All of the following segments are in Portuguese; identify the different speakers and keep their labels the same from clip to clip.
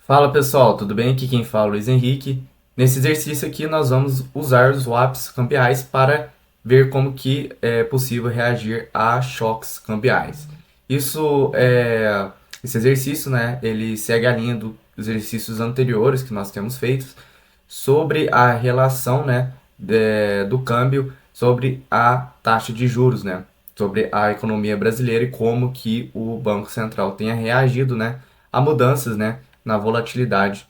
Speaker 1: Fala pessoal, tudo bem? Aqui quem fala é o Luiz Henrique. Nesse exercício aqui nós vamos usar os swaps cambiais para ver como que é possível reagir a choques cambiais. Esse exercício, né, ele segue a linha dos exercícios anteriores que nós temos feitos sobre a relação, né, do câmbio sobre a taxa de juros, né, sobre a economia brasileira e como que o Banco Central tenha reagido, né, a mudanças, né, na volatilidade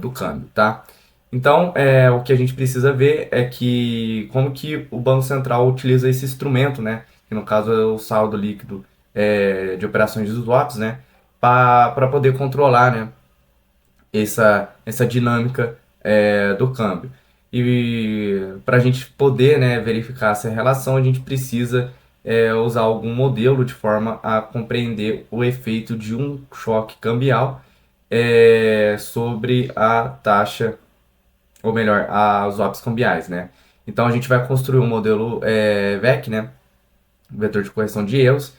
Speaker 1: do câmbio, tá? Então, o que a gente precisa ver é que como que o Banco Central utiliza esse instrumento, né, que no caso é o saldo líquido de operações de swaps, né, para poder controlar, né, essa dinâmica do câmbio. E para a gente poder, né, verificar essa relação, a gente precisa usar algum modelo de forma a compreender o efeito de um choque cambial sobre a taxa, ou melhor, os swaps cambiais, né? Então a gente vai construir um modelo VEC, né, vetor de correção de erros,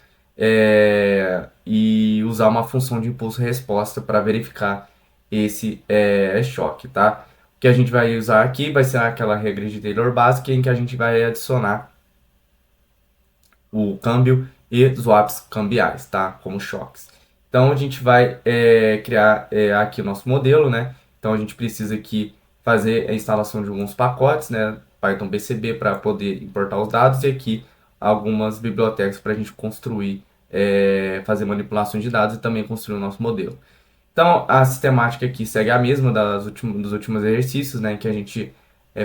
Speaker 1: e usar uma função de impulso-resposta para verificar esse choque, tá? O que a gente vai usar aqui vai ser aquela regra de Taylor básica em que a gente vai adicionar o câmbio e swaps cambiais, tá? Como choques. Então a gente vai criar aqui o nosso modelo, né? Então a gente precisa aqui fazer a instalação de alguns pacotes, né? Python BCB para poder importar os dados e aqui algumas bibliotecas para a gente construir, fazer manipulações de dados e também construir o nosso modelo. Então a sistemática aqui segue a mesma dos últimos exercícios, né? Que a gente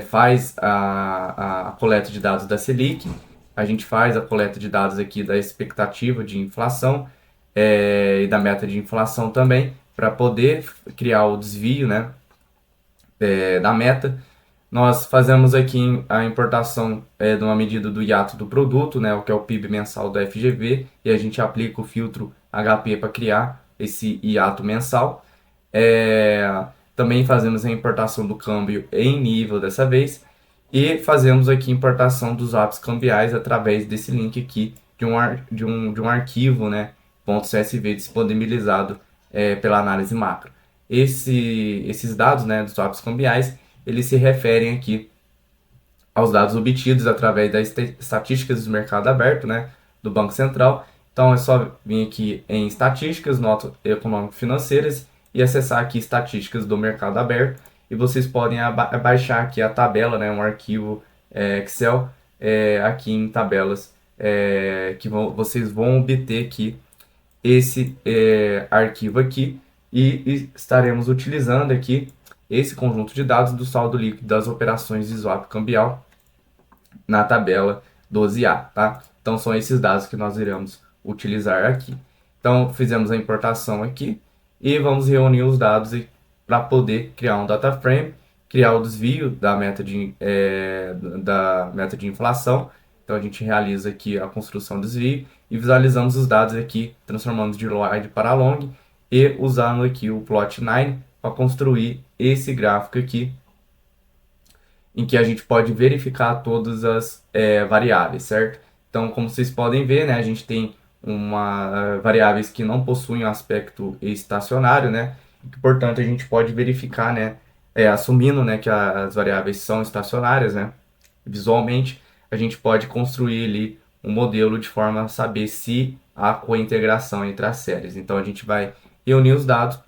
Speaker 1: faz a coleta de dados da Selic, a gente faz a coleta de dados aqui da expectativa de inflação e da meta de inflação também, para poder criar o desvio, né, da meta. Nós fazemos aqui a importação de uma medida do hiato do produto, né, o que é o PIB mensal da FGV, e a gente aplica o filtro HP para criar esse hiato mensal. Também fazemos a importação do câmbio em nível dessa vez, e fazemos aqui importação dos apps cambiais através desse link aqui de um arquivo, né, .csv disponibilizado pela análise macro. Esses dados, né, dos apps cambiais, eles se referem aqui aos dados obtidos através das estatísticas do mercado aberto, né, do Banco Central. Então é só vir aqui em estatísticas, notas econômico-financeiras e acessar aqui estatísticas do mercado aberto. E vocês podem baixar aqui a tabela, né, um arquivo Excel aqui em tabelas vocês vão obter aqui esse arquivo aqui e estaremos utilizando aqui esse conjunto de dados do saldo líquido das operações de swap cambial na tabela 12A, tá? Então são esses dados que nós iremos utilizar aqui. Então fizemos a importação aqui e vamos reunir os dados para poder criar um data frame, criar o desvio da meta de inflação. Então a gente realiza aqui a construção do desvio e visualizamos os dados aqui, transformando de wide para long e usando aqui o plot9 para construir esse gráfico aqui, em que a gente pode verificar todas as variáveis, certo? Então, como vocês podem ver, né, a gente tem variáveis que não possuem um aspecto estacionário, né, que, portanto, a gente pode verificar, né, assumindo, né, que as variáveis são estacionárias, né, visualmente, a gente pode construir ali um modelo de forma a saber se há cointegração entre as séries. Então, a gente vai reunir os dados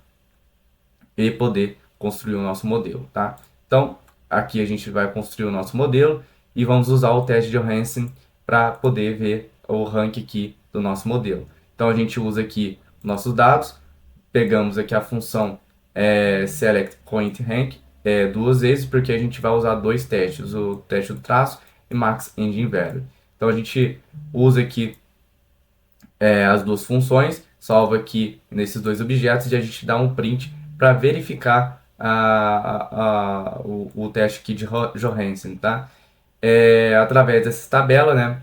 Speaker 1: e poder construir o nosso modelo, tá? Então, aqui a gente vai construir o nosso modelo e vamos usar o teste de Johansen para poder ver o rank aqui do nosso modelo. Então, a gente usa aqui nossos dados, pegamos aqui a função select point rank duas vezes, porque a gente vai usar dois testes, o teste do traço e max engine value. Então, a gente usa aqui as duas funções, salva aqui nesses dois objetos e a gente dá um print para verificar o teste aqui de Johansen, tá? Através dessa tabela, né?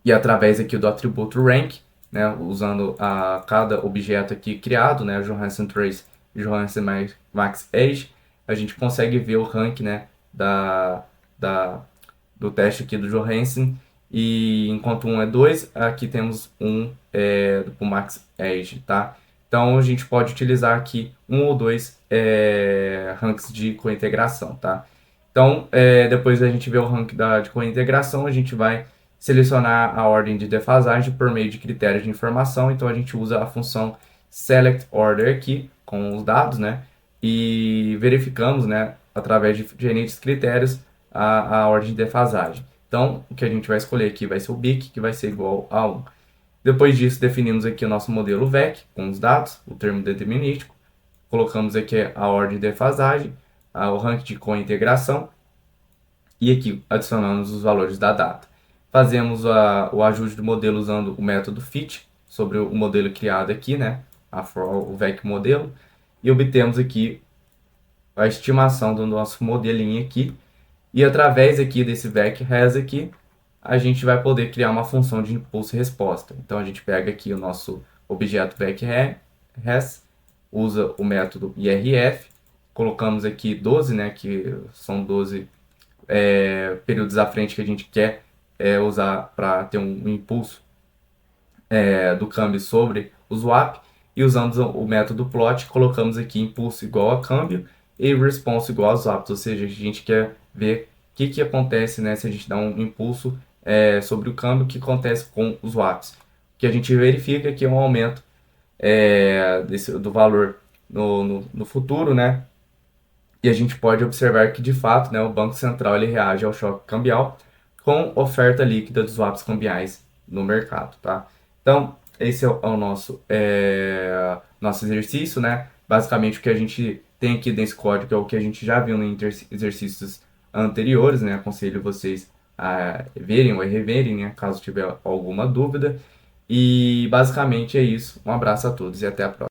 Speaker 1: E através aqui do atributo rank, né? Usando cada objeto aqui criado, né? Johansen Trace e Johansen Max Age, a gente consegue ver o rank, né? Do teste aqui do Johansen e enquanto um é 2, aqui temos um do Pumax Edge, tá? Então a gente pode utilizar aqui um ou dois ranks de cointegração, tá? Então, depois da gente ver o rank de cointegração, a gente vai selecionar a ordem de defasagem por meio de critérios de informação. Então a gente usa a função select order aqui com os dados, né? E verificamos, né, através de diferentes critérios a ordem de defasagem. Então, o que a gente vai escolher aqui vai ser o BIC, que vai ser igual a 1. Depois disso, definimos aqui o nosso modelo VEC com os dados, o termo determinístico. Colocamos aqui a ordem de defasagem, o rank de cointegração e aqui adicionamos os valores da data. Fazemos o ajuste do modelo usando o método fit sobre o modelo criado aqui, né? O VEC modelo, e obtemos aqui a estimação do nosso modelinho aqui. E através aqui desse VEC res aqui, a gente vai poder criar uma função de impulso e resposta. Então a gente pega aqui o nosso objeto VEC res, usa o método IRF, colocamos aqui 12, né, que são 12 períodos à frente que a gente quer usar para ter um impulso do câmbio sobre o swap, e usando o método plot, colocamos aqui impulso igual a câmbio e response igual a swaps, ou seja, a gente quer ver o que acontece, né, se a gente dá um impulso sobre o câmbio, o que acontece com os swaps. O que a gente verifica que é um aumento do valor no futuro, né? E a gente pode observar que, de fato, né, o Banco Central ele reage ao choque cambial com oferta líquida dos swaps cambiais no mercado, tá? Então, esse é o nosso exercício, né? Basicamente, o que a gente tem aqui nesse código é o que a gente já viu em exercícios anteriores, né? Aconselho vocês a verem ou reverem, né? Caso tiver alguma dúvida. E, basicamente, é isso. Um abraço a todos e até a próxima.